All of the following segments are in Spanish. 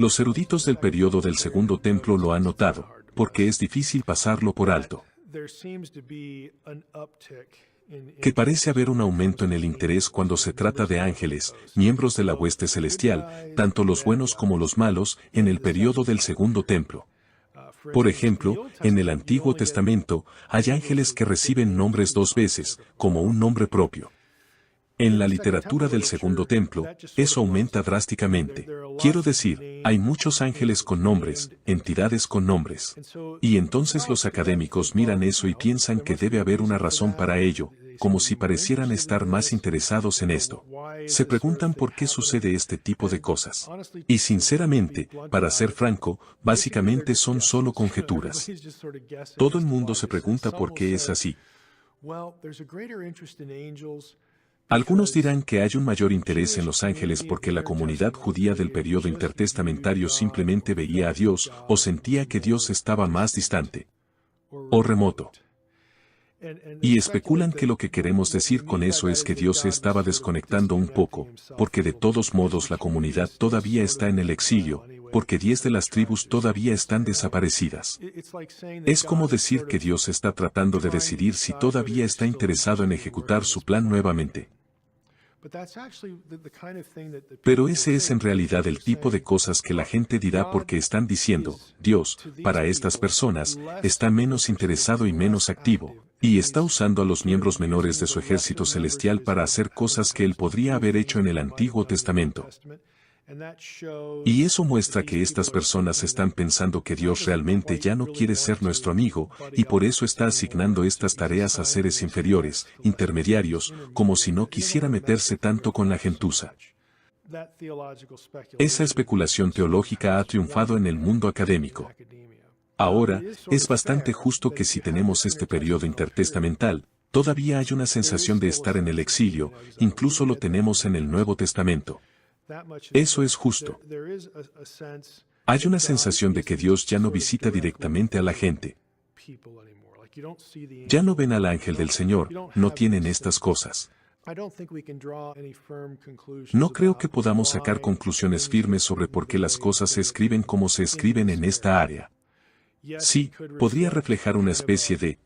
Los eruditos del periodo del Segundo Templo lo han notado, porque es difícil pasarlo por alto. Que parece haber un aumento en el interés cuando se trata de ángeles, miembros de la hueste celestial, tanto los buenos como los malos, en el periodo del Segundo Templo. Por ejemplo, en el Antiguo Testamento, hay ángeles que reciben nombres dos veces, como un nombre propio. En la literatura del Segundo Templo, eso aumenta drásticamente. Quiero decir, hay muchos ángeles con nombres, entidades con nombres. Y entonces los académicos miran eso y piensan que debe haber una razón para ello, como si parecieran estar más interesados en esto. Se preguntan por qué sucede este tipo de cosas. Y sinceramente, para ser franco, básicamente son solo conjeturas. Todo el mundo se pregunta por qué es así. Algunos dirán que hay un mayor interés en los ángeles porque la comunidad judía del periodo intertestamentario simplemente veía a Dios o sentía que Dios estaba más distante o remoto. Y especulan que lo que queremos decir con eso es que Dios se estaba desconectando un poco, porque de todos modos la comunidad todavía está en el exilio, porque 10 de las tribus todavía están desaparecidas. Es como decir que Dios está tratando de decidir si todavía está interesado en ejecutar su plan nuevamente. Pero ese es en realidad el tipo de cosas que la gente dirá porque están diciendo, Dios, para estas personas, está menos interesado y menos activo, y está usando a los miembros menores de su ejército celestial para hacer cosas que él podría haber hecho en el Antiguo Testamento. Y eso muestra que estas personas están pensando que Dios realmente ya no quiere ser nuestro amigo, y por eso está asignando estas tareas a seres inferiores, intermediarios, como si no quisiera meterse tanto con la gentuza. Esa especulación teológica ha triunfado en el mundo académico. Ahora, es bastante justo que si tenemos este periodo intertestamental, todavía hay una sensación de estar en el exilio, incluso lo tenemos en el Nuevo Testamento. Eso es justo. Hay una sensación de que Dios ya no visita directamente a la gente. Ya no ven al ángel del Señor, no tienen estas cosas. No creo que podamos sacar conclusiones firmes sobre por qué las cosas se escriben como se escriben en esta área. Sí, podría reflejar una especie de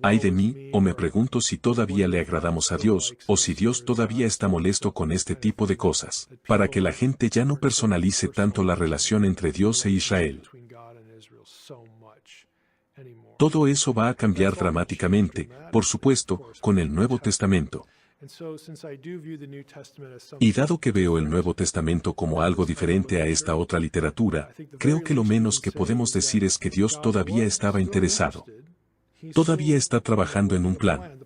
ay de mí, o me pregunto si todavía le agradamos a Dios, o si Dios todavía está molesto con este tipo de cosas, para que la gente ya no personalice tanto la relación entre Dios e Israel. Todo eso va a cambiar dramáticamente, por supuesto, con el Nuevo Testamento. Y dado que veo el Nuevo Testamento como algo diferente a esta otra literatura, creo que lo menos que podemos decir es que Dios todavía estaba interesado. Todavía está trabajando en un plan.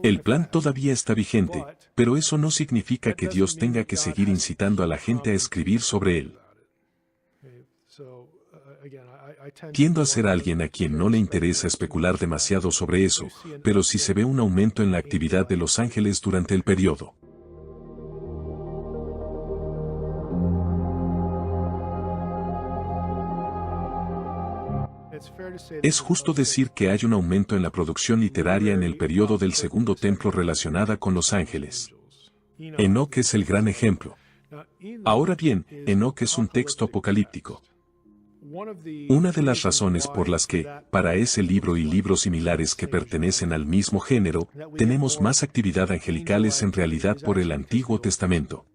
El plan todavía está vigente, pero eso no significa que Dios tenga que seguir incitando a la gente a escribir sobre él. Tiendo a ser alguien a quien no le interesa especular demasiado sobre eso, pero sí se ve un aumento en la actividad de los ángeles durante el periodo. Es justo decir que hay un aumento en la producción literaria en el periodo del Segundo Templo relacionada con los ángeles. Enoc es el gran ejemplo. Ahora bien, Enoc es un texto apocalíptico. Una de las razones por las que, para ese libro y libros similares que pertenecen al mismo género, tenemos más actividad angelical es en realidad por el Antiguo Testamento.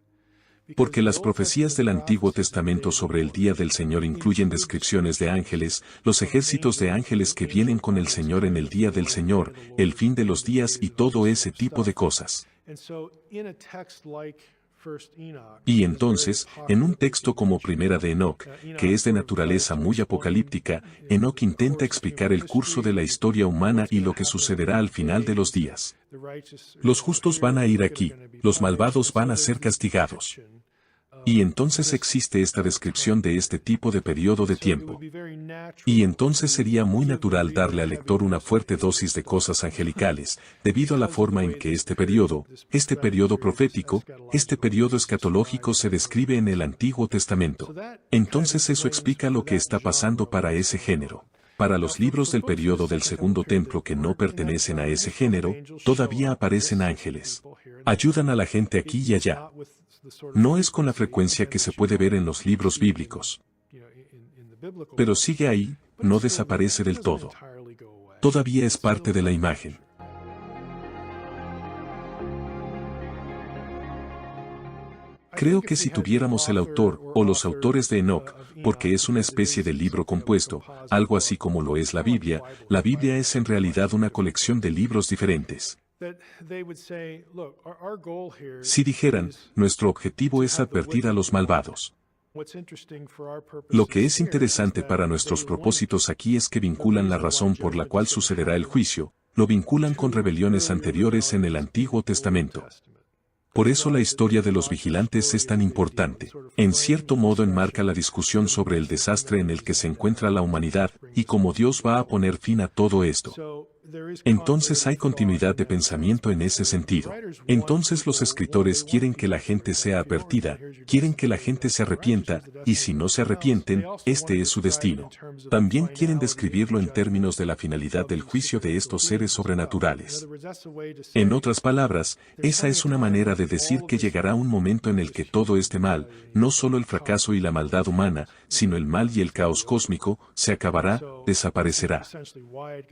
Porque las profecías del Antiguo Testamento sobre el día del Señor incluyen descripciones de ángeles, los ejércitos de ángeles que vienen con el Señor en el día del Señor, el fin de los días y todo ese tipo de cosas. Y entonces, en un texto como Primera de Enoc, que es de naturaleza muy apocalíptica, Enoc intenta explicar el curso de la historia humana y lo que sucederá al final de los días. Los justos van a ir aquí, los malvados van a ser castigados. Y entonces existe esta descripción de este tipo de periodo de tiempo. Y entonces sería muy natural darle al lector una fuerte dosis de cosas angelicales, debido a la forma en que este periodo profético, este periodo escatológico se describe en el Antiguo Testamento. Entonces eso explica lo que está pasando para ese género. Para los libros del periodo del Segundo Templo que no pertenecen a ese género, todavía aparecen ángeles. Ayudan a la gente aquí y allá. No es con la frecuencia que se puede ver en los libros bíblicos. Pero sigue ahí, no desaparece del todo. Todavía es parte de la imagen. Creo que si tuviéramos el autor o los autores de Enoch, porque es una especie de libro compuesto, algo así como lo es la Biblia es en realidad una colección de libros diferentes. Si dijeran, nuestro objetivo es advertir a los malvados. Lo que es interesante para nuestros propósitos aquí es que vinculan la razón por la cual sucederá el juicio, lo vinculan con rebeliones anteriores en el Antiguo Testamento. Por eso la historia de los vigilantes es tan importante. En cierto modo enmarca la discusión sobre el desastre en el que se encuentra la humanidad, y cómo Dios va a poner fin a todo esto. Entonces hay continuidad de pensamiento en ese sentido. Entonces los escritores quieren que la gente sea advertida, quieren que la gente se arrepienta, y si no se arrepienten, este es su destino. También quieren describirlo en términos de la finalidad del juicio de estos seres sobrenaturales. En otras palabras, esa es una manera de decir que llegará un momento en el que todo este mal, no solo el fracaso y la maldad humana, sino el mal y el caos cósmico, se acabará, desaparecerá.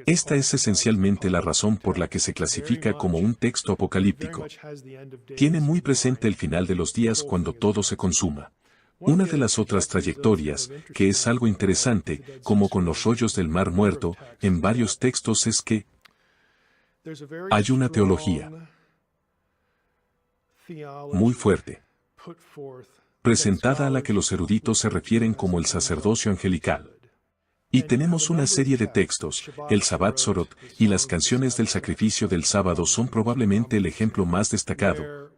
Esta es esencialmente la razón por la que se clasifica como un texto apocalíptico. Tiene muy presente el final de los días cuando todo se consuma. Una de las otras trayectorias, que es algo interesante, como con los rollos del Mar Muerto, en varios textos es que hay una teología muy fuerte, presentada a la que los eruditos se refieren como el sacerdocio angelical. Y tenemos una serie de textos, el Sabbat Sorot, y las canciones del sacrificio del sábado son probablemente el ejemplo más destacado,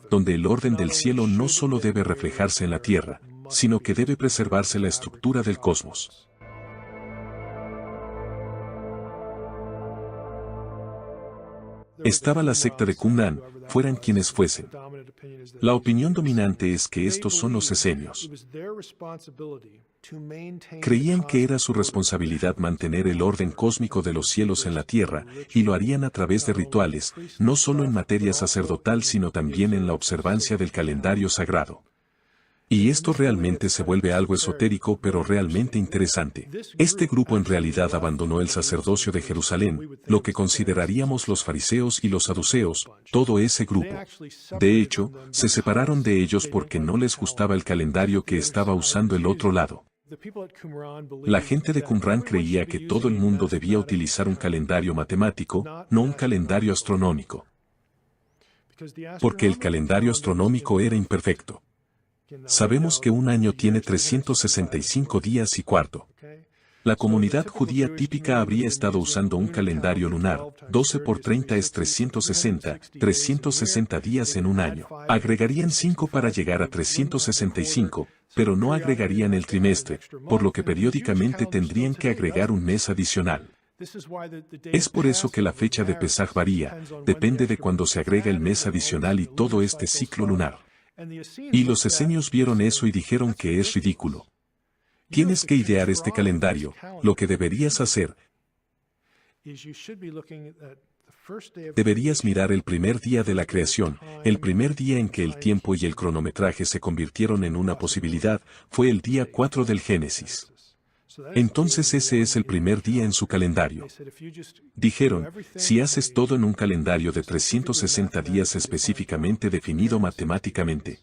donde el orden del cielo no solo debe reflejarse en la tierra, sino que debe preservarse la estructura del cosmos. Estaba la secta de Qumran, fueran quienes fuesen. La opinión dominante es que estos son los esenios. Creían que era su responsabilidad mantener el orden cósmico de los cielos en la tierra, y lo harían a través de rituales, no solo en materia sacerdotal sino también en la observancia del calendario sagrado. Y esto realmente se vuelve algo esotérico pero realmente interesante. Este grupo en realidad abandonó el sacerdocio de Jerusalén, lo que consideraríamos los fariseos y los saduceos, todo ese grupo. De hecho, se separaron de ellos porque no les gustaba el calendario que estaba usando el otro lado. La gente de Qumran creía que todo el mundo debía utilizar un calendario matemático, no un calendario astronómico. Porque el calendario astronómico era imperfecto. Sabemos que un año tiene 365 días y cuarto. La comunidad judía típica habría estado usando un calendario lunar, 12 por 30 es 360 días en un año. Agregarían 5 para llegar a 365, pero no agregarían el trimestre, por lo que periódicamente tendrían que agregar un mes adicional. Es por eso que la fecha de Pesaj varía, depende de cuando se agrega el mes adicional y todo este ciclo lunar. Y los esenios vieron eso y dijeron que es ridículo. Tienes que idear este calendario, lo que deberías hacer. Deberías mirar el primer día de la creación, el primer día en que el tiempo y el cronometraje se convirtieron en una posibilidad, fue el día 4 del Génesis. Entonces ese es el primer día en su calendario. Dijeron, si haces todo en un calendario de 360 días específicamente definido matemáticamente,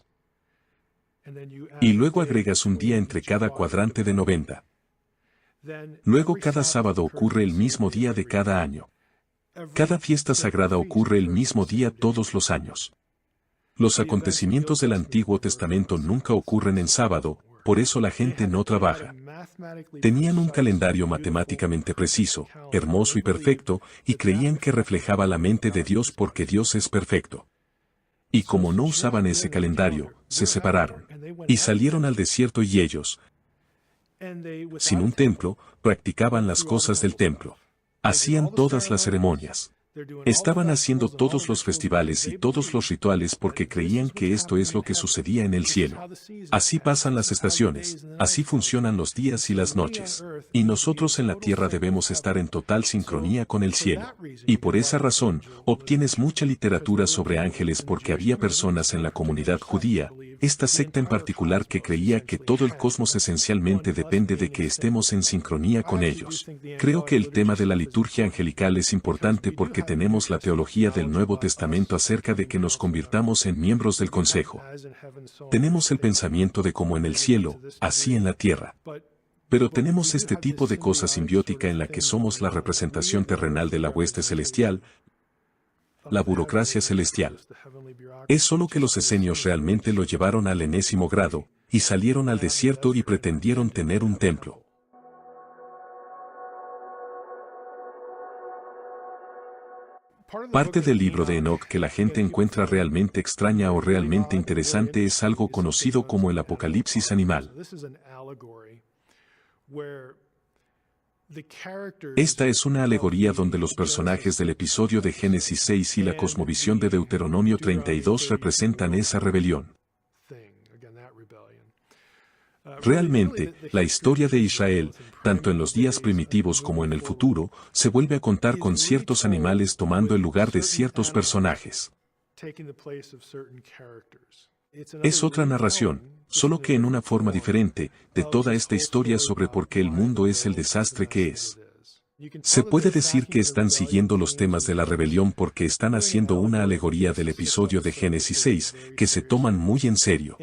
y luego agregas un día entre cada cuadrante de 90. Luego cada sábado ocurre el mismo día de cada año. Cada fiesta sagrada ocurre el mismo día todos los años. Los acontecimientos del Antiguo Testamento nunca ocurren en sábado, por eso la gente no trabaja. Tenían un calendario matemáticamente preciso, hermoso y perfecto, y creían que reflejaba la mente de Dios porque Dios es perfecto. Y como no usaban ese calendario, se separaron. Y salieron al desierto y ellos, sin un templo, practicaban las cosas del templo. Hacían todas las ceremonias. Estaban haciendo todos los festivales y todos los rituales porque creían que esto es lo que sucedía en el cielo. Así pasan las estaciones, así funcionan los días y las noches. Y nosotros en la tierra debemos estar en total sincronía con el cielo. Y por esa razón, obtienes mucha literatura sobre ángeles porque había personas en la comunidad judía, esta secta en particular que creía que todo el cosmos esencialmente depende de que estemos en sincronía con ellos. Creo que el tema de la liturgia angelical es importante porque tenemos la teología del Nuevo Testamento acerca de que nos convirtamos en miembros del Consejo. Tenemos el pensamiento de como en el cielo, así en la tierra. Pero tenemos este tipo de cosa simbiótica en la que somos la representación terrenal de la hueste celestial, la burocracia celestial. Es solo que los esenios realmente lo llevaron al enésimo grado, y salieron al desierto y pretendieron tener un templo. Parte del libro de Enoch que la gente encuentra realmente extraña o realmente interesante es algo conocido como el Apocalipsis animal. Esta es una alegoría donde los personajes del episodio de Génesis 6 y la cosmovisión de Deuteronomio 32 representan esa rebelión. Realmente, la historia de Israel, tanto en los días primitivos como en el futuro, se vuelve a contar con ciertos animales tomando el lugar de ciertos personajes. Es otra narración, solo que en una forma diferente, de toda esta historia sobre por qué el mundo es el desastre que es. Se puede decir que están siguiendo los temas de la rebelión porque están haciendo una alegoría del episodio de Génesis 6, que se toman muy en serio.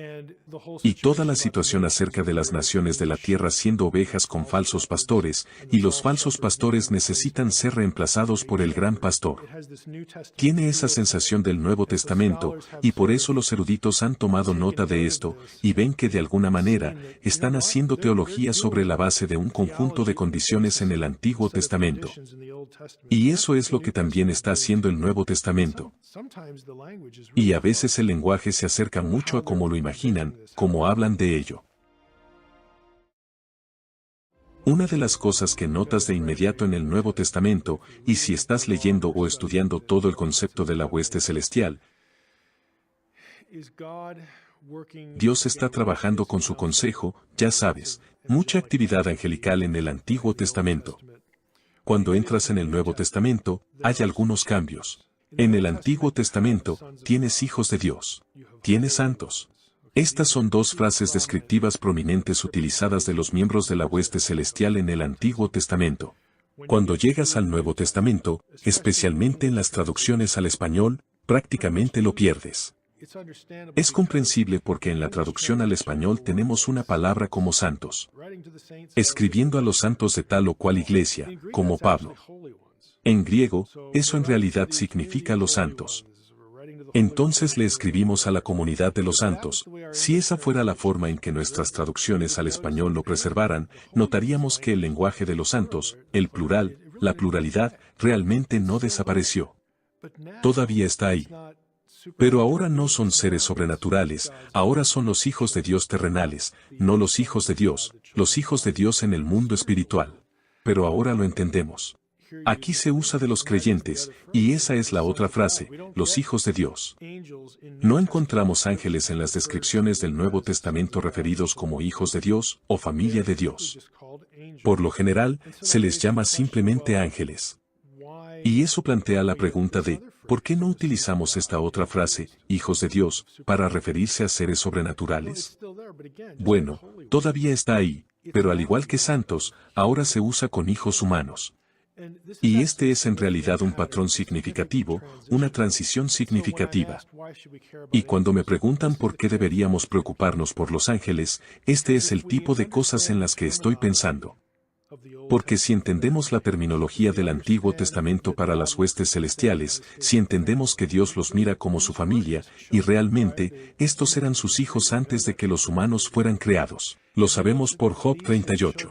Y toda la situación acerca de las naciones de la tierra siendo ovejas con falsos pastores, y los falsos pastores necesitan ser reemplazados por el gran pastor. Tiene esa sensación del Nuevo Testamento, y por eso los eruditos han tomado nota de esto, y ven que de alguna manera, están haciendo teología sobre la base de un conjunto de condiciones en el Antiguo Testamento. Y eso es lo que también está haciendo el Nuevo Testamento. Y a veces el lenguaje se acerca mucho a cómo lo imaginan, cómo hablan de ello. Una de las cosas que notas de inmediato en el Nuevo Testamento, y si estás leyendo o estudiando todo el concepto de la hueste celestial, Dios está trabajando con su consejo, ya sabes, mucha actividad angelical en el Antiguo Testamento. Cuando entras en el Nuevo Testamento, hay algunos cambios. En el Antiguo Testamento, tienes hijos de Dios. Tienes santos. Estas son dos frases descriptivas prominentes utilizadas de los miembros de la hueste celestial en el Antiguo Testamento. Cuando llegas al Nuevo Testamento, especialmente en las traducciones al español, prácticamente lo pierdes. Es comprensible porque en la traducción al español tenemos una palabra como santos. Escribiendo a los santos de tal o cual iglesia, como Pablo. En griego, eso en realidad significa los santos. Entonces le escribimos a la comunidad de los santos. Si esa fuera la forma en que nuestras traducciones al español lo preservaran, notaríamos que el lenguaje de los santos, el plural, la pluralidad, realmente no desapareció. Todavía está ahí. Pero ahora no son seres sobrenaturales, ahora son los hijos de Dios terrenales, no los hijos de Dios en el mundo espiritual. Pero ahora lo entendemos. Aquí se usa de los creyentes, y esa es la otra frase, los hijos de Dios. No encontramos ángeles en las descripciones del Nuevo Testamento referidos como hijos de Dios o familia de Dios. Por lo general, se les llama simplemente ángeles. Y eso plantea la pregunta de, ¿por qué no utilizamos esta otra frase, hijos de Dios, para referirse a seres sobrenaturales? Bueno, todavía está ahí, pero al igual que santos, ahora se usa con hijos humanos. Y este es en realidad un patrón significativo, una transición significativa. Y cuando me preguntan por qué deberíamos preocuparnos por los ángeles, este es el tipo de cosas en las que estoy pensando. Porque si entendemos la terminología del Antiguo Testamento para las huestes celestiales, si entendemos que Dios los mira como su familia, y realmente, estos eran sus hijos antes de que los humanos fueran creados, lo sabemos por Job 38.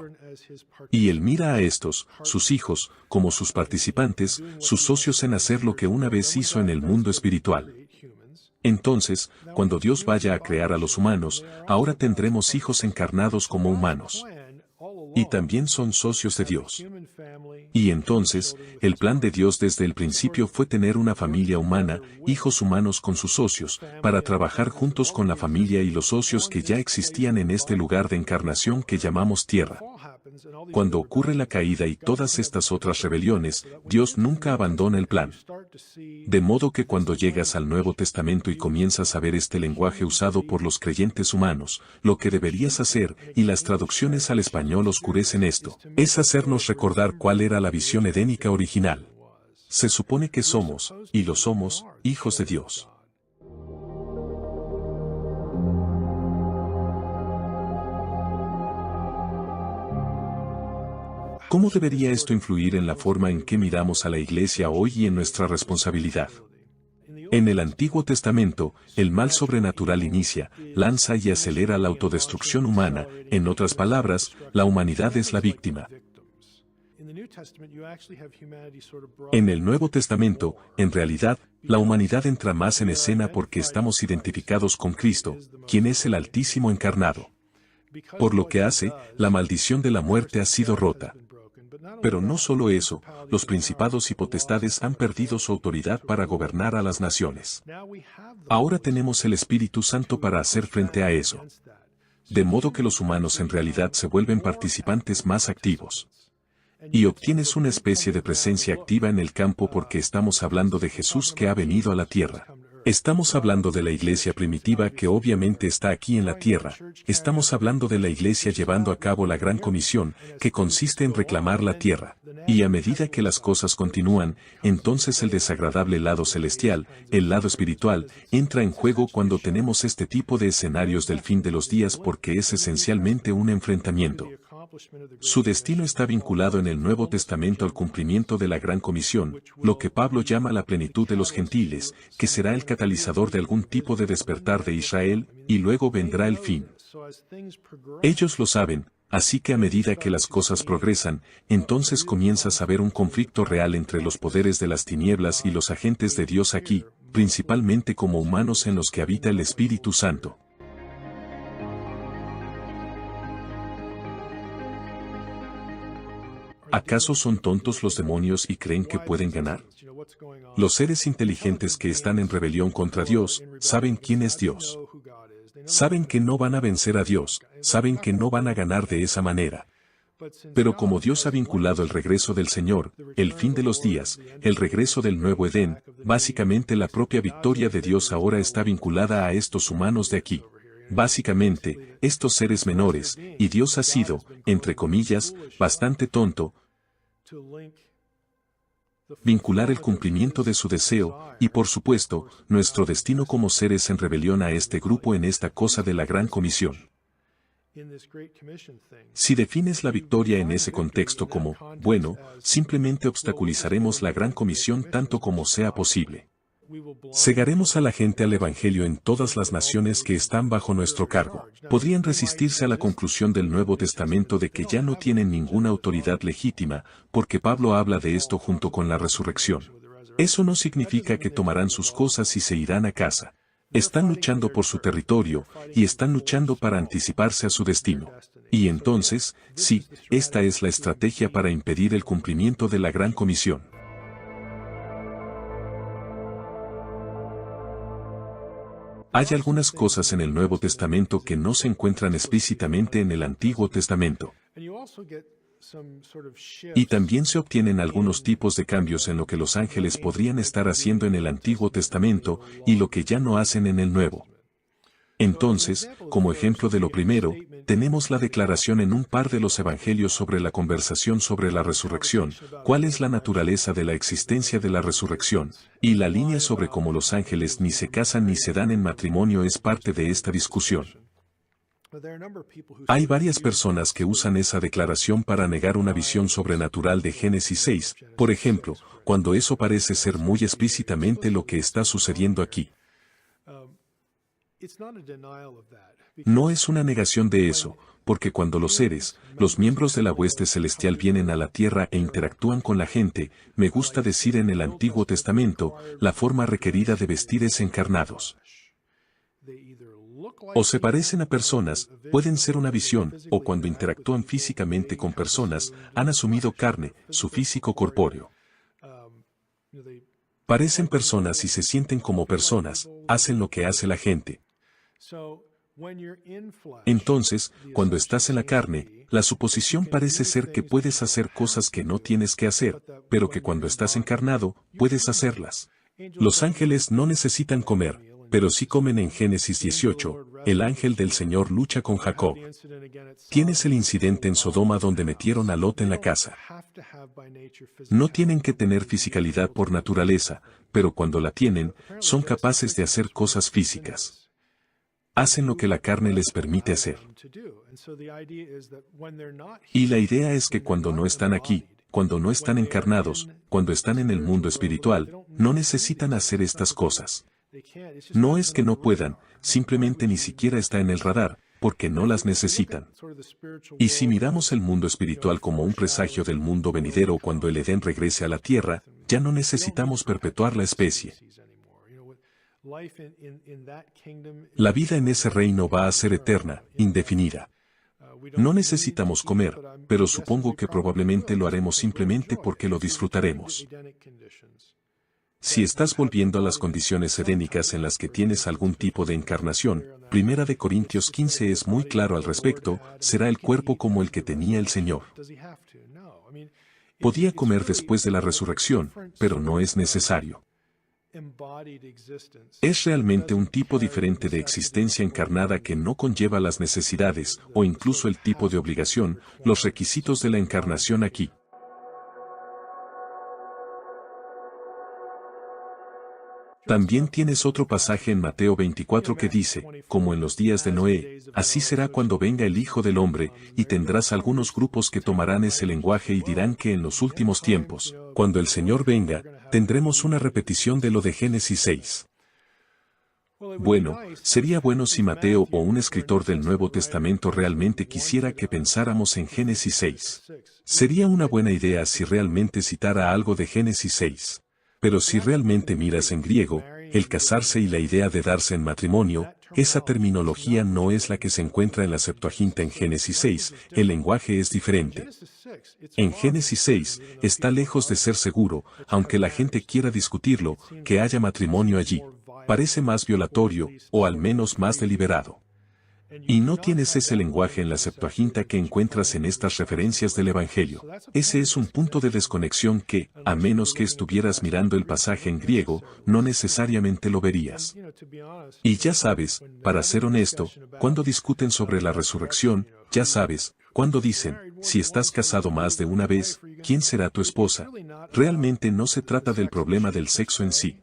Y Él mira a estos, sus hijos, como sus participantes, sus socios en hacer lo que una vez hizo en el mundo espiritual. Entonces, cuando Dios vaya a crear a los humanos, ahora tendremos hijos encarnados como humanos. y también son socios de Dios. Y entonces, el plan de Dios desde el principio fue tener una familia humana, hijos humanos con sus socios, para trabajar juntos con la familia y los socios que ya existían en este lugar de encarnación que llamamos tierra. Cuando ocurre la caída y todas estas otras rebeliones, Dios nunca abandona el plan. De modo que cuando llegas al Nuevo Testamento y comienzas a ver este lenguaje usado por los creyentes humanos, lo que deberías hacer, y las traducciones al español oscurecen esto, es hacernos recordar cuál era la visión edénica original. Se supone que somos, y lo somos, hijos de Dios. ¿Cómo debería esto influir en la forma en que miramos a la Iglesia hoy y en nuestra responsabilidad? En el Antiguo Testamento, el mal sobrenatural inicia, lanza y acelera la autodestrucción humana, en otras palabras, la humanidad es la víctima. En el Nuevo Testamento, en realidad, la humanidad entra más en escena porque estamos identificados con Cristo, quien es el Altísimo encarnado. Por lo que hace, la maldición de la muerte ha sido rota. Pero no solo eso, los principados y potestades han perdido su autoridad para gobernar a las naciones. Ahora tenemos el Espíritu Santo para hacer frente a eso. De modo que los humanos en realidad se vuelven participantes más activos. Y obtienes una especie de presencia activa en el campo porque estamos hablando de Jesús que ha venido a la tierra. Estamos hablando de la iglesia primitiva que obviamente está aquí en la tierra. Estamos hablando de la iglesia llevando a cabo la gran comisión, que consiste en reclamar la tierra. Y a medida que las cosas continúan, entonces el desagradable lado celestial, el lado espiritual, entra en juego cuando tenemos este tipo de escenarios del fin de los días porque es esencialmente un enfrentamiento. Su destino está vinculado en el Nuevo Testamento al cumplimiento de la Gran Comisión, lo que Pablo llama la plenitud de los gentiles, que será el catalizador de algún tipo de despertar de Israel, y luego vendrá el fin. Ellos lo saben, así que a medida que las cosas progresan, entonces comienzas a ver un conflicto real entre los poderes de las tinieblas y los agentes de Dios aquí, principalmente como humanos en los que habita el Espíritu Santo. ¿Acaso son tontos los demonios y creen que pueden ganar? Los seres inteligentes que están en rebelión contra Dios, saben quién es Dios. Saben que no van a vencer a Dios, saben que no van a ganar de esa manera. Pero como Dios ha vinculado el regreso del Señor, el fin de los días, el regreso del nuevo Edén, básicamente la propia victoria de Dios ahora está vinculada a estos humanos de aquí. Básicamente, estos seres menores, y Dios ha sido, entre comillas, bastante tonto, vincular el cumplimiento de su deseo, y por supuesto, nuestro destino como seres en rebelión a este grupo en esta cosa de la Gran Comisión. Si defines la victoria en ese contexto como, bueno, simplemente obstaculizaremos la Gran Comisión tanto como sea posible. Cegaremos a la gente al Evangelio en todas las naciones que están bajo nuestro cargo. Podrían resistirse a la conclusión del Nuevo Testamento de que ya no tienen ninguna autoridad legítima, porque Pablo habla de esto junto con la resurrección. Eso no significa que tomarán sus cosas y se irán a casa. Están luchando por su territorio, y están luchando para anticiparse a su destino. Y entonces, sí, esta es la estrategia para impedir el cumplimiento de la Gran Comisión. Hay algunas cosas en el Nuevo Testamento que no se encuentran explícitamente en el Antiguo Testamento. Y también se obtienen algunos tipos de cambios en lo que los ángeles podrían estar haciendo en el Antiguo Testamento y lo que ya no hacen en el Nuevo. Entonces, como ejemplo de lo primero, tenemos la declaración en un par de los evangelios sobre la conversación sobre la resurrección, cuál es la naturaleza de la existencia de la resurrección, y la línea sobre cómo los ángeles ni se casan ni se dan en matrimonio es parte de esta discusión. Hay varias personas que usan esa declaración para negar una visión sobrenatural de Génesis 6, por ejemplo, cuando eso parece ser muy explícitamente lo que está sucediendo aquí. No es una negación de eso, porque cuando los seres, los miembros de la hueste celestial vienen a la tierra e interactúan con la gente, me gusta decir en el Antiguo Testamento, la forma requerida de vestir es encarnados. O se parecen a personas, pueden ser una visión, o cuando interactúan físicamente con personas, han asumido carne, su físico corpóreo. Parecen personas y se sienten como personas, hacen lo que hace la gente. Entonces, cuando estás en la carne, la suposición parece ser que puedes hacer cosas que no tienes que hacer, pero que cuando estás encarnado, puedes hacerlas. Los ángeles no necesitan comer, pero sí comen en Génesis 18, el ángel del Señor lucha con Jacob. Tienes el incidente en Sodoma donde metieron a Lot en la casa. No tienen que tener fisicalidad por naturaleza, pero cuando la tienen, son capaces de hacer cosas físicas. Hacen lo que la carne les permite hacer. Y la idea es que cuando no están aquí, cuando no están encarnados, cuando están en el mundo espiritual, no necesitan hacer estas cosas. No es que no puedan, simplemente ni siquiera está en el radar, porque no las necesitan. Y si miramos el mundo espiritual como un presagio del mundo venidero cuando el Edén regrese a la tierra, ya no necesitamos perpetuar la especie. La vida en ese reino va a ser eterna, indefinida. No necesitamos comer, pero supongo que probablemente lo haremos simplemente porque lo disfrutaremos. Si estás volviendo a las condiciones edénicas en las que tienes algún tipo de encarnación, 1 Corintios 15 es muy claro al respecto, será el cuerpo como el que tenía el Señor. Podía comer después de la resurrección, pero no es necesario. Es realmente un tipo diferente de existencia encarnada que no conlleva las necesidades, o incluso el tipo de obligación, los requisitos de la encarnación aquí. También tienes otro pasaje en Mateo 24 que dice, como en los días de Noé, así será cuando venga el Hijo del Hombre, y tendrás algunos grupos que tomarán ese lenguaje y dirán que en los últimos tiempos, cuando el Señor venga, tendremos una repetición de lo de Génesis 6. Bueno, sería bueno si Mateo o un escritor del Nuevo Testamento realmente quisiera que pensáramos en Génesis 6. Sería una buena idea si realmente citara algo de Génesis 6. Pero si realmente miras en griego, el casarse y la idea de darse en matrimonio, esa terminología no es la que se encuentra en la Septuaginta en Génesis 6, el lenguaje es diferente. En Génesis 6, está lejos de ser seguro, aunque la gente quiera discutirlo, que haya matrimonio allí. Parece más violatorio, o al menos más deliberado. Y no tienes ese lenguaje en la Septuaginta que encuentras en estas referencias del Evangelio. Ese es un punto de desconexión que, a menos que estuvieras mirando el pasaje en griego, no necesariamente lo verías. Y ya sabes, para ser honesto, cuando discuten sobre la resurrección, ya sabes, cuando dicen, si estás casado más de una vez, ¿quién será tu esposa? Realmente no se trata del problema del sexo en sí.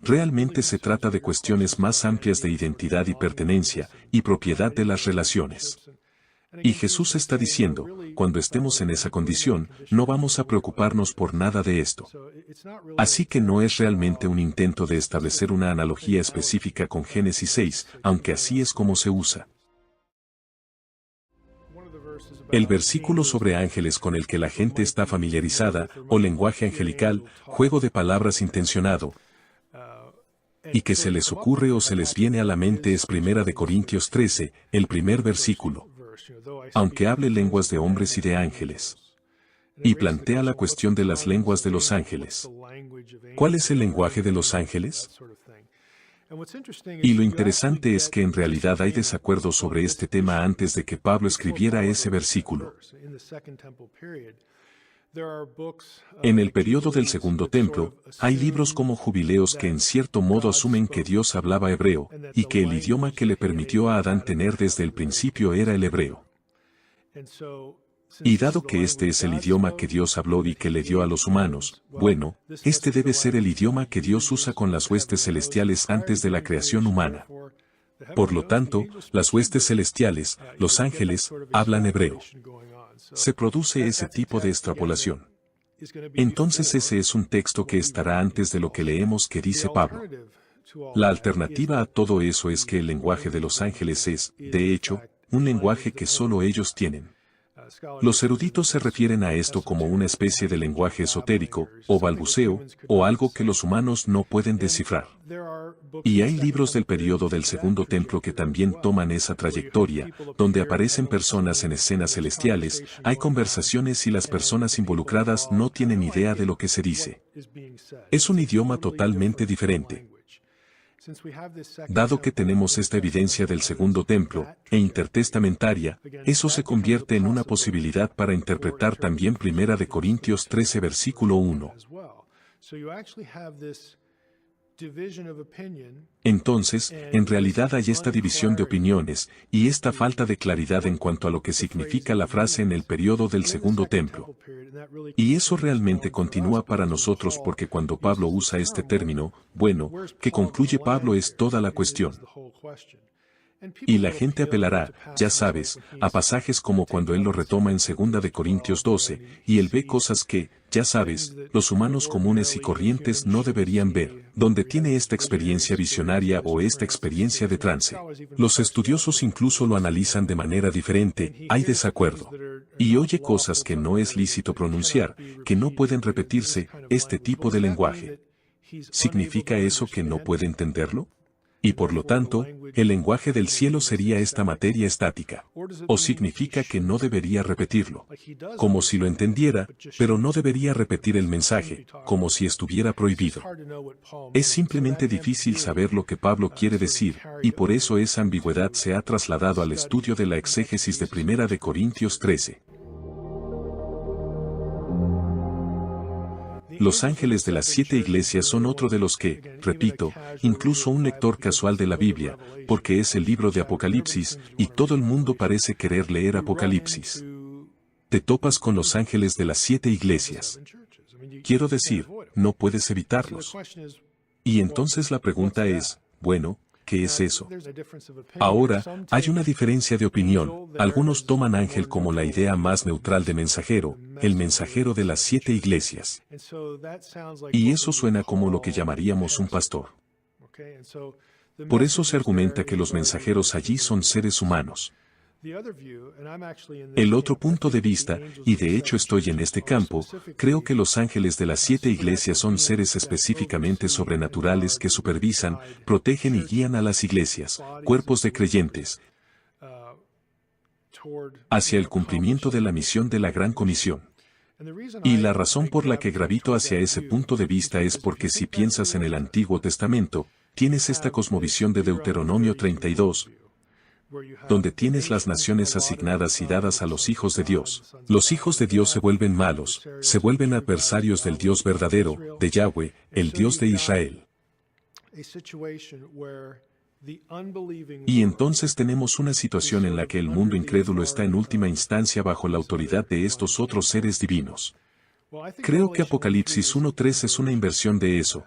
Realmente se trata de cuestiones más amplias de identidad y pertenencia, y propiedad de las relaciones. Y Jesús está diciendo, cuando estemos en esa condición, no vamos a preocuparnos por nada de esto. Así que no es realmente un intento de establecer una analogía específica con Génesis 6, aunque así es como se usa. El versículo sobre ángeles con el que la gente está familiarizada, o lenguaje angelical, juego de palabras intencionado, y que se les ocurre o se les viene a la mente es 1 Corintios 13, el primer versículo. Aunque hable lenguas de hombres y de ángeles. Y plantea la cuestión de las lenguas de los ángeles. ¿Cuál es el lenguaje de los ángeles? Y lo interesante es que en realidad hay desacuerdo sobre este tema antes de que Pablo escribiera ese versículo. En el período del Segundo Templo, hay libros como Jubileos que en cierto modo asumen que Dios hablaba hebreo, y que el idioma que le permitió a Adán tener desde el principio era el hebreo. Y dado que este es el idioma que Dios habló y que le dio a los humanos, bueno, este debe ser el idioma que Dios usa con las huestes celestiales antes de la creación humana. Por lo tanto, las huestes celestiales, los ángeles, hablan hebreo. Se produce ese tipo de extrapolación. Entonces ese es un texto que estará antes de lo que leemos que dice Pablo. La alternativa a todo eso es que el lenguaje de los ángeles es, de hecho, un lenguaje que solo ellos tienen. Los eruditos se refieren a esto como una especie de lenguaje esotérico, o balbuceo, o algo que los humanos no pueden descifrar. Y hay libros del período del Segundo Templo que también toman esa trayectoria, donde aparecen personas en escenas celestiales, hay conversaciones y las personas involucradas no tienen idea de lo que se dice. Es un idioma totalmente diferente. Dado que tenemos esta evidencia del Segundo Templo, e intertestamentaria, eso se convierte en una posibilidad para interpretar también 1 Corintios 13 versículo 1. Entonces, en realidad hay esta división de opiniones, y esta falta de claridad en cuanto a lo que significa la frase en el período del Segundo Templo. Y eso realmente continúa para nosotros porque cuando Pablo usa este término, bueno, que concluye Pablo es toda la cuestión. Y la gente apelará, ya sabes, a pasajes como cuando él lo retoma en 2 Corintios 12, y él ve cosas que, ya sabes, los humanos comunes y corrientes no deberían ver, donde tiene esta experiencia visionaria o esta experiencia de trance. Los estudiosos incluso lo analizan de manera diferente, hay desacuerdo. Y oye cosas que no es lícito pronunciar, que no pueden repetirse, este tipo de lenguaje. ¿Significa eso que no puede entenderlo? Y por lo tanto, el lenguaje del cielo sería esta materia estática. ¿O significa que no debería repetirlo? Como si lo entendiera, pero no debería repetir el mensaje, como si estuviera prohibido. Es simplemente difícil saber lo que Pablo quiere decir, y por eso esa ambigüedad se ha trasladado al estudio de la exégesis de 1 Corintios 13. Los ángeles de las 7 iglesias son otro de los que, repito, incluso un lector casual de la Biblia, porque es el libro de Apocalipsis, y todo el mundo parece querer leer Apocalipsis. Te topas con los ángeles de las 7 iglesias. Quiero decir, no puedes evitarlos. Y entonces la pregunta es, bueno, ¿qué es eso? Ahora, hay una diferencia de opinión. Algunos toman ángel como la idea más neutral de mensajero, el mensajero de las 7 iglesias. Y eso suena como lo que llamaríamos un pastor. Por eso se argumenta que los mensajeros allí son seres humanos. El otro punto de vista, y de hecho estoy en este campo, creo que los ángeles de las 7 iglesias son seres específicamente sobrenaturales que supervisan, protegen y guían a las iglesias, cuerpos de creyentes, hacia el cumplimiento de la misión de la Gran Comisión. Y la razón por la que gravito hacia ese punto de vista es porque si piensas en el Antiguo Testamento, tienes esta cosmovisión de Deuteronomio 32, donde tienes las naciones asignadas y dadas a los hijos de Dios. Los hijos de Dios se vuelven malos, se vuelven adversarios del Dios verdadero, de Yahweh, el Dios de Israel. Y entonces tenemos una situación en la que el mundo incrédulo está en última instancia bajo la autoridad de estos otros seres divinos. Creo que Apocalipsis 1:3 es una inversión de eso.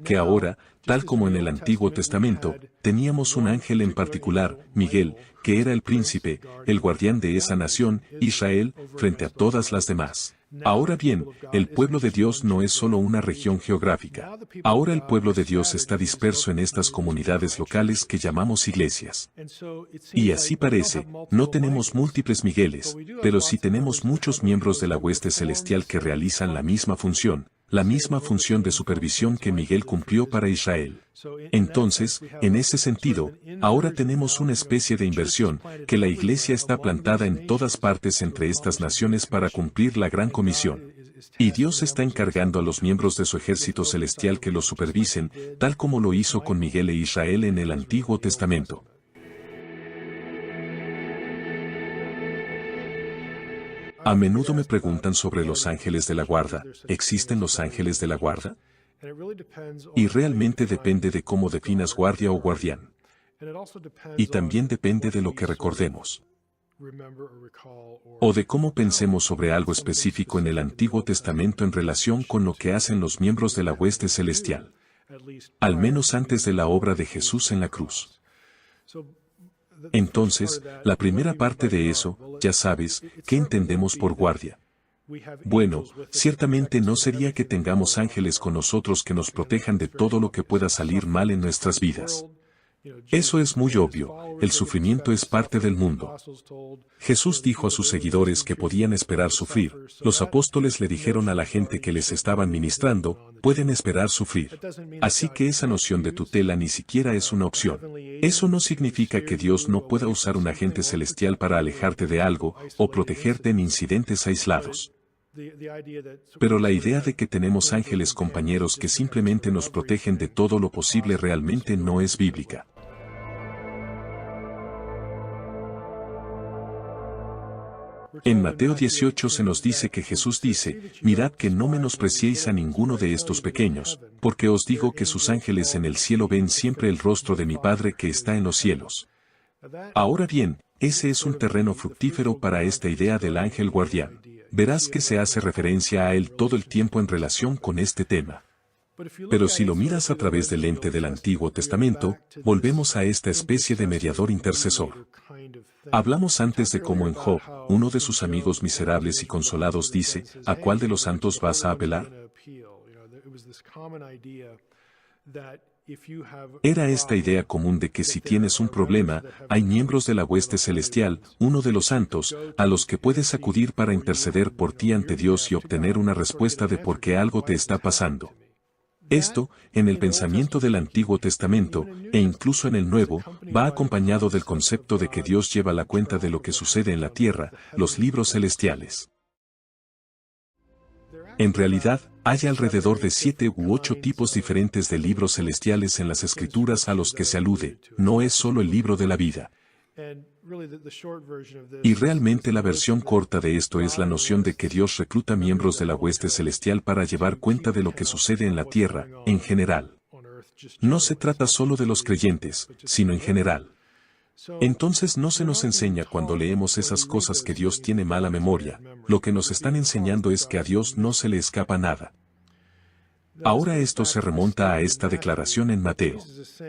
Que ahora, tal como en el Antiguo Testamento, teníamos un ángel en particular, Miguel, que era el príncipe, el guardián de esa nación, Israel, frente a todas las demás. Ahora bien, el pueblo de Dios no es solo una región geográfica. Ahora el pueblo de Dios está disperso en estas comunidades locales que llamamos iglesias. Y así parece, no tenemos múltiples Migueles, pero sí tenemos muchos miembros de la hueste celestial que realizan la misma función de supervisión que Miguel cumplió para Israel. Entonces, en ese sentido, ahora tenemos una especie de inversión, que la iglesia está plantada en todas partes entre estas naciones para cumplir la gran comisión. Y Dios está encargando a los miembros de su ejército celestial que los supervisen, tal como lo hizo con Miguel e Israel en el Antiguo Testamento. A menudo me preguntan sobre los ángeles de la guarda. ¿Existen los ángeles de la guarda? Y realmente depende de cómo definas guardia o guardián. Y también depende de lo que recordemos. O de cómo pensemos sobre algo específico en el Antiguo Testamento en relación con lo que hacen los miembros de la hueste celestial. Al menos antes de la obra de Jesús en la cruz. Entonces, la primera parte de eso, ya sabes, ¿qué entendemos por guardia? Bueno, ciertamente no sería que tengamos ángeles con nosotros que nos protejan de todo lo que pueda salir mal en nuestras vidas. Eso es muy obvio, el sufrimiento es parte del mundo. Jesús dijo a sus seguidores que podían esperar sufrir, los apóstoles le dijeron a la gente que les estaban ministrando, pueden esperar sufrir. Así que esa noción de tutela ni siquiera es una opción. Eso no significa que Dios no pueda usar un agente celestial para alejarte de algo o protegerte en incidentes aislados. Pero la idea de que tenemos ángeles compañeros que simplemente nos protegen de todo lo posible realmente no es bíblica. En Mateo 18 se nos dice que Jesús dice, mirad que no menospreciéis a ninguno de estos pequeños, porque os digo que sus ángeles en el cielo ven siempre el rostro de mi Padre que está en los cielos. Ahora bien, ese es un terreno fructífero para esta idea del ángel guardián. Verás que se hace referencia a él todo el tiempo en relación con este tema. Pero si lo miras a través del lente del Antiguo Testamento, volvemos a esta especie de mediador intercesor. Hablamos antes de cómo en Job, uno de sus amigos miserables y consolados dice, ¿a cuál de los santos vas a apelar? Era esta idea común de que si tienes un problema, hay miembros de la hueste celestial, uno de los santos, a los que puedes acudir para interceder por ti ante Dios y obtener una respuesta de por qué algo te está pasando. Esto, en el pensamiento del Antiguo Testamento, e incluso en el Nuevo, va acompañado del concepto de que Dios lleva la cuenta de lo que sucede en la tierra, los libros celestiales. En realidad, hay alrededor de 7 u 8 tipos diferentes de libros celestiales en las Escrituras a los que se alude, no es solo el libro de la vida. Y realmente la versión corta de esto es la noción de que Dios recluta miembros de la hueste celestial para llevar cuenta de lo que sucede en la tierra, en general. No se trata solo de los creyentes, sino en general. Entonces no se nos enseña cuando leemos esas cosas que Dios tiene mala memoria, lo que nos están enseñando es que a Dios no se le escapa nada. Ahora esto se remonta a esta declaración en Mateo.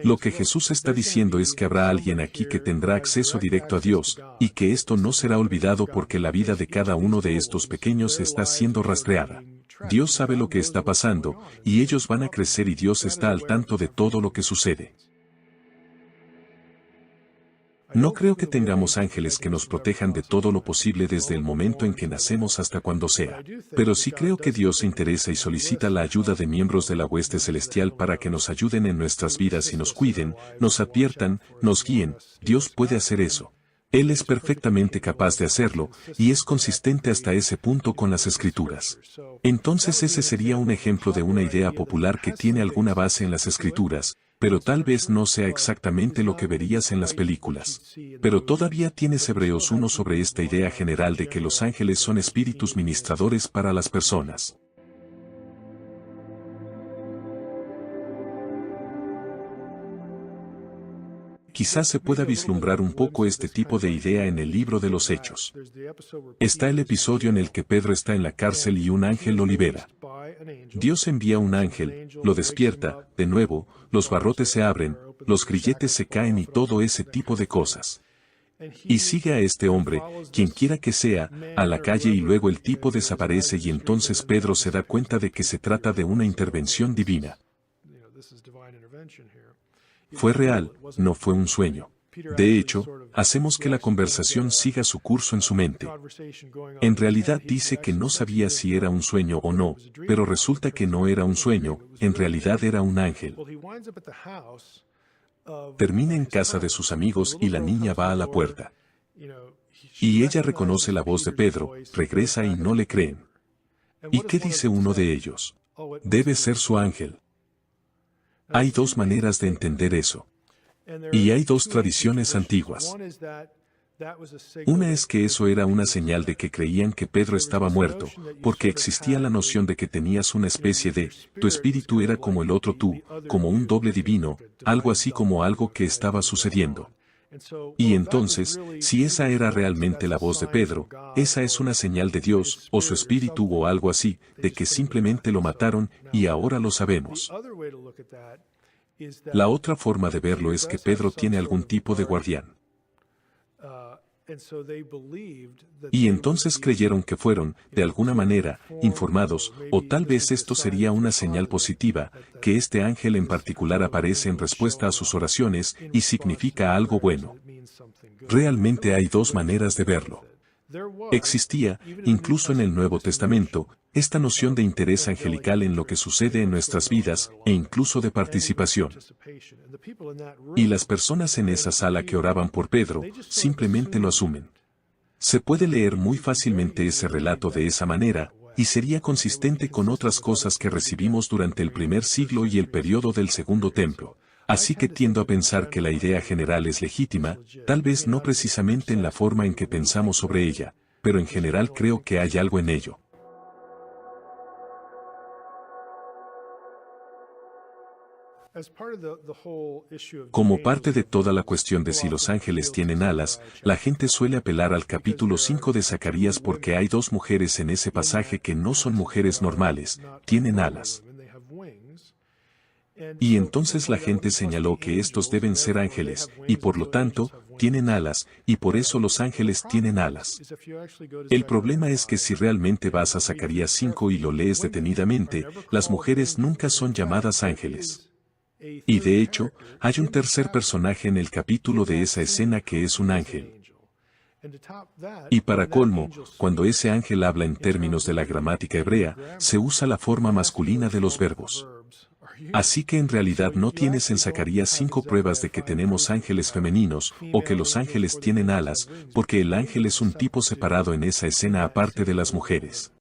Lo que Jesús está diciendo es que habrá alguien aquí que tendrá acceso directo a Dios, y que esto no será olvidado porque la vida de cada uno de estos pequeños está siendo rastreada. Dios sabe lo que está pasando, y ellos van a crecer y Dios está al tanto de todo lo que sucede. No creo que tengamos ángeles que nos protejan de todo lo posible desde el momento en que nacemos hasta cuando sea. Pero sí creo que Dios se interesa y solicita la ayuda de miembros de la hueste celestial para que nos ayuden en nuestras vidas y nos cuiden, nos adviertan, nos guíen. Dios puede hacer eso. Él es perfectamente capaz de hacerlo, y es consistente hasta ese punto con las Escrituras. Entonces ese sería un ejemplo de una idea popular que tiene alguna base en las Escrituras, pero tal vez no sea exactamente lo que verías en las películas. Pero todavía tienes Hebreos 1 sobre esta idea general de que los ángeles son espíritus ministradores para las personas. Quizás se pueda vislumbrar un poco este tipo de idea en el libro de los Hechos. Está el episodio en el que Pedro está en la cárcel y un ángel lo libera. Dios envía un ángel, lo despierta, de nuevo, los barrotes se abren, los grilletes se caen y todo ese tipo de cosas. Y sigue a este hombre, quien quiera que sea, a la calle y luego el tipo desaparece y entonces Pedro se da cuenta de que se trata de una intervención divina. Fue real, no fue un sueño. De hecho, hacemos que la conversación siga su curso en su mente. En realidad dice que no sabía si era un sueño o no, pero resulta que no era un sueño, en realidad era un ángel. Termina en casa de sus amigos y la niña va a la puerta. Y ella reconoce la voz de Pedro, regresa y no le creen. ¿Y qué dice uno de ellos? Debe ser su ángel. Hay dos maneras de entender eso. Y hay dos tradiciones antiguas. Una es que eso era una señal de que creían que Pedro estaba muerto, porque existía la noción de que tenías una especie de, tu espíritu era como el otro tú, como un doble divino, algo así como algo que estaba sucediendo. Y entonces, si esa era realmente la voz de Pedro, esa es una señal de Dios, o su espíritu o algo así, de que simplemente lo mataron, y ahora lo sabemos. La otra forma de verlo es que Pedro tiene algún tipo de guardián. Y entonces creyeron que fueron, de alguna manera, informados, o tal vez esto sería una señal positiva, que este ángel en particular aparece en respuesta a sus oraciones y significa algo bueno. Realmente hay dos maneras de verlo. Existía, incluso en el Nuevo Testamento, esta noción de interés angelical en lo que sucede en nuestras vidas, e incluso de participación. Y las personas en esa sala que oraban por Pedro, simplemente lo asumen. Se puede leer muy fácilmente ese relato de esa manera, y sería consistente con otras cosas que recibimos durante el primer siglo y el periodo del Segundo Templo. Así que tiendo a pensar que la idea general es legítima, tal vez no precisamente en la forma en que pensamos sobre ella, pero en general creo que hay algo en ello. Como parte de toda la cuestión de si los ángeles tienen alas, la gente suele apelar al capítulo 5 de Zacarías porque hay dos mujeres en ese pasaje que no son mujeres normales, tienen alas. Y entonces la gente señaló que estos deben ser ángeles, y por lo tanto, tienen alas, y por eso los ángeles tienen alas. El problema es que si realmente vas a Zacarías 5 y lo lees detenidamente, las mujeres nunca son llamadas ángeles. Y de hecho, hay un tercer personaje en el capítulo de esa escena que es un ángel. Y para colmo, cuando ese ángel habla en términos de la gramática hebrea, se usa la forma masculina de los verbos. Así que en realidad no tienes en Zacarías 5 pruebas de que tenemos ángeles femeninos, o que los ángeles tienen alas, porque el ángel es un tipo separado en esa escena aparte de las mujeres.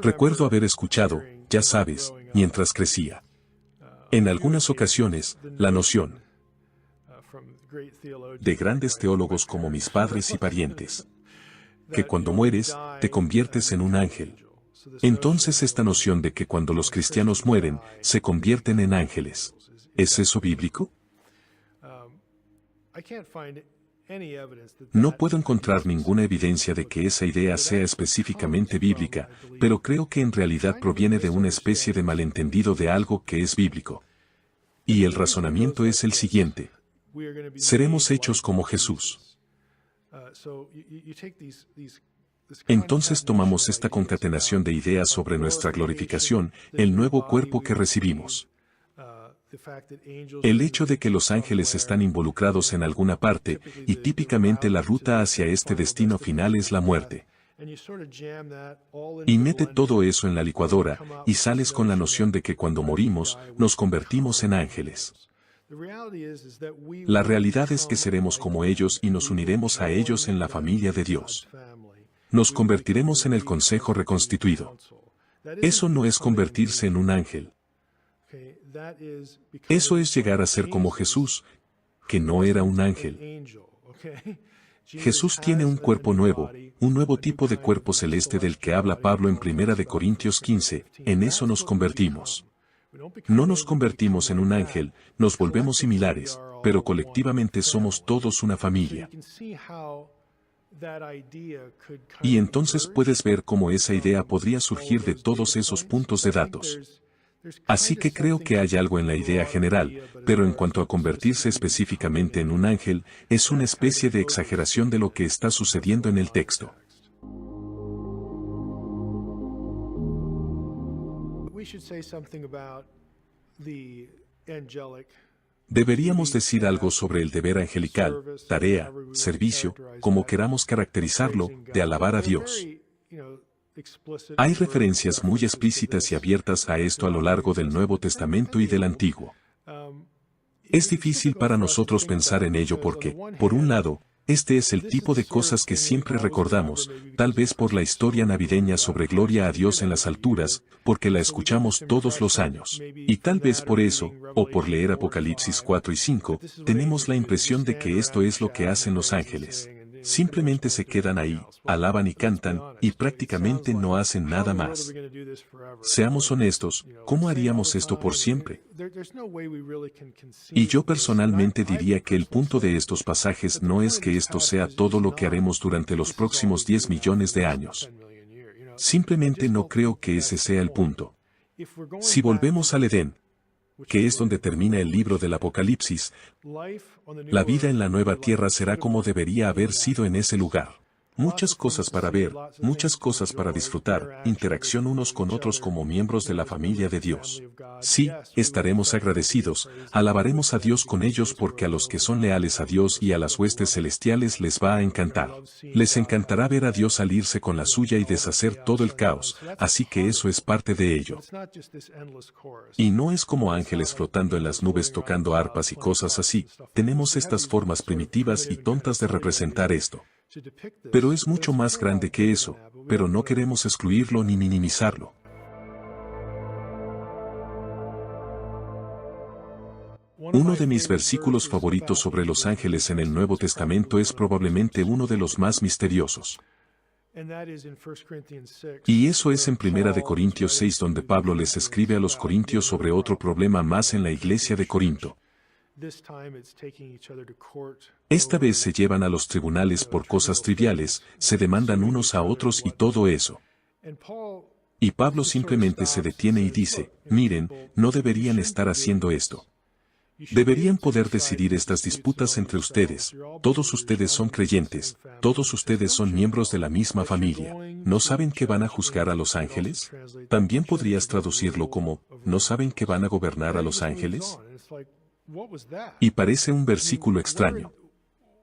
Recuerdo haber escuchado, ya sabes, mientras crecía. En algunas ocasiones, la noción de grandes teólogos como mis padres y parientes, que cuando mueres, te conviertes en un ángel. Entonces esta noción de que cuando los cristianos mueren, se convierten en ángeles. ¿Es eso bíblico? No puedo encontrar ninguna evidencia de que esa idea sea específicamente bíblica, pero creo que en realidad proviene de una especie de malentendido de algo que es bíblico. Y el razonamiento es el siguiente: seremos hechos como Jesús. Entonces tomamos esta concatenación de ideas sobre nuestra glorificación, el nuevo cuerpo que recibimos. El hecho de que los ángeles están involucrados en alguna parte, y típicamente la ruta hacia este destino final es la muerte. Y mete todo eso en la licuadora, y sales con la noción de que cuando morimos, nos convertimos en ángeles. La realidad es que seremos como ellos y nos uniremos a ellos en la familia de Dios. Nos convertiremos en el consejo reconstituido. Eso no es convertirse en un ángel. Eso es llegar a ser como Jesús, que no era un ángel. Jesús tiene un cuerpo nuevo, un nuevo tipo de cuerpo celeste del que habla Pablo en 1 Corintios 15, en eso nos convertimos. No nos convertimos en un ángel, nos volvemos similares, pero colectivamente somos todos una familia. Y entonces puedes ver cómo esa idea podría surgir de todos esos puntos de datos. Así que creo que hay algo en la idea general, pero en cuanto a convertirse específicamente en un ángel, es una especie de exageración de lo que está sucediendo en el texto. Deberíamos decir algo sobre el deber angelical, tarea, servicio, como queramos caracterizarlo, de alabar a Dios. Hay referencias muy explícitas y abiertas a esto a lo largo del Nuevo Testamento y del Antiguo. Es difícil para nosotros pensar en ello porque, por un lado, este es el tipo de cosas que siempre recordamos, tal vez por la historia navideña sobre gloria a Dios en las alturas, porque la escuchamos todos los años. Y tal vez por eso, o por leer Apocalipsis 4 y 5, tenemos la impresión de que esto es lo que hacen los ángeles. Simplemente se quedan ahí, alaban y cantan, y prácticamente no hacen nada más. Seamos honestos, ¿cómo haríamos esto por siempre? Y yo personalmente diría que el punto de estos pasajes no es que esto sea todo lo que haremos durante los próximos 10 millones de años. Simplemente no creo que ese sea el punto. Si volvemos al Edén, que es donde termina el libro del Apocalipsis, la vida en la nueva tierra será como debería haber sido en ese lugar. Muchas cosas para ver, muchas cosas para disfrutar, interacción unos con otros como miembros de la familia de Dios. Sí, estaremos agradecidos, alabaremos a Dios con ellos porque a los que son leales a Dios y a las huestes celestiales les va a encantar. Les encantará ver a Dios salirse con la suya y deshacer todo el caos, así que eso es parte de ello. Y no es como ángeles flotando en las nubes tocando arpas y cosas así, tenemos estas formas primitivas y tontas de representar esto. Pero es mucho más grande que eso, pero no queremos excluirlo ni minimizarlo. Uno de mis versículos favoritos sobre los ángeles en el Nuevo Testamento es probablemente uno de los más misteriosos. Y eso es en 1 Corintios 6 donde Pablo les escribe a los corintios sobre otro problema más en la iglesia de Corinto. Esta vez se llevan a los tribunales por cosas triviales, se demandan unos a otros y todo eso. Y Pablo simplemente se detiene y dice, miren, no deberían estar haciendo esto. Deberían poder decidir estas disputas entre ustedes, todos ustedes son creyentes, todos ustedes son miembros de la misma familia. ¿No saben que van a juzgar a los ángeles? También podrías traducirlo como, ¿no saben que van a gobernar a los ángeles? Y parece un versículo extraño.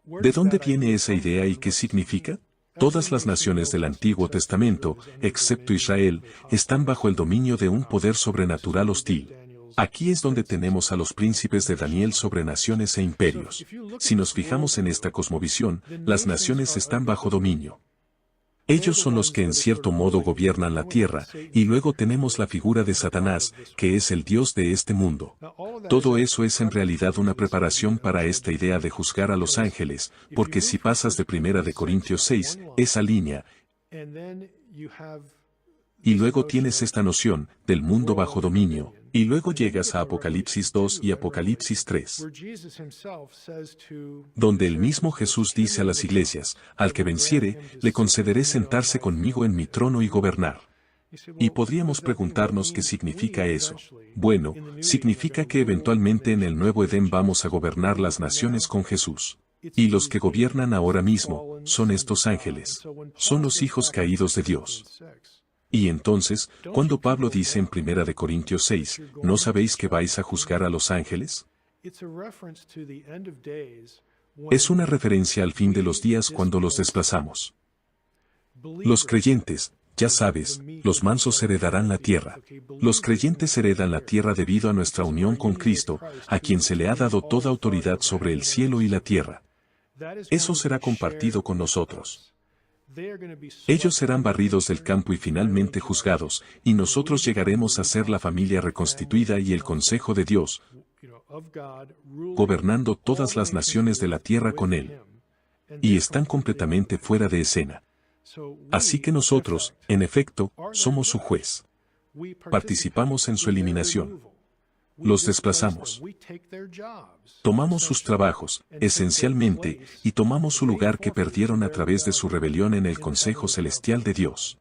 ¿De dónde viene esa idea y qué significa? Todas las naciones del Antiguo Testamento, excepto Israel, están bajo el dominio de un poder sobrenatural hostil. Aquí es donde tenemos a los príncipes de Daniel sobre naciones e imperios. Si nos fijamos en esta cosmovisión, las naciones están bajo dominio. Ellos son los que en cierto modo gobiernan la tierra, y luego tenemos la figura de Satanás, que es el Dios de este mundo. Todo eso es en realidad una preparación para esta idea de juzgar a los ángeles, porque si pasas de 1 Corintios 6, esa línea, y luego tienes esta noción, del mundo bajo dominio, y luego llegas a Apocalipsis 2 y Apocalipsis 3, donde el mismo Jesús dice a las iglesias, al que venciere, le concederé sentarse conmigo en mi trono y gobernar. Y podríamos preguntarnos qué significa eso. Bueno, significa que eventualmente en el nuevo Edén vamos a gobernar las naciones con Jesús. Y los que gobiernan ahora mismo, son estos ángeles. Son los hijos caídos de Dios. Y entonces, cuando Pablo dice en 1 Corintios 6, ¿no sabéis que vais a juzgar a los ángeles? Es una referencia al fin de los días cuando los desplazamos. Los creyentes, ya sabes, los mansos heredarán la tierra. Los creyentes heredan la tierra debido a nuestra unión con Cristo, a quien se le ha dado toda autoridad sobre el cielo y la tierra. Eso será compartido con nosotros. Ellos serán barridos del campo y finalmente juzgados, y nosotros llegaremos a ser la familia reconstituida y el consejo de Dios, gobernando todas las naciones de la tierra con Él. Y están completamente fuera de escena. Así que nosotros, en efecto, somos su juez. Participamos en su eliminación. Los desplazamos. Tomamos sus trabajos, esencialmente, y tomamos su lugar que perdieron a través de su rebelión en el Consejo Celestial de Dios.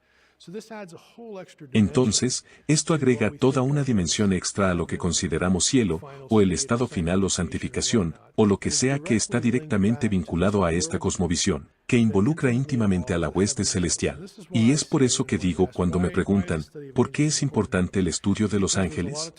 Entonces, esto agrega toda una dimensión extra a lo que consideramos cielo, o el estado final o santificación, o lo que sea que está directamente vinculado a esta cosmovisión, que involucra íntimamente a la hueste celestial. Y es por eso que digo cuando me preguntan, ¿por qué es importante el estudio de los ángeles?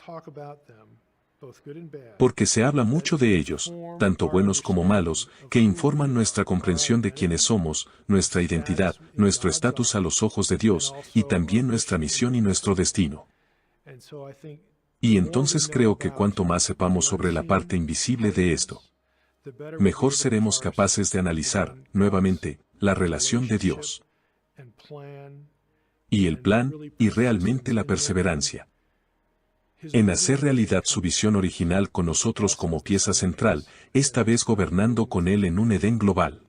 Porque se habla mucho de ellos, tanto buenos como malos, que informan nuestra comprensión de quiénes somos, nuestra identidad, nuestro estatus a los ojos de Dios, y también nuestra misión y nuestro destino. Y entonces creo que cuanto más sepamos sobre la parte invisible de esto, mejor seremos capaces de analizar, nuevamente, la relación de Dios, y el plan, y realmente la perseverancia, en hacer realidad su visión original con nosotros como pieza central, esta vez gobernando con Él en un Edén global.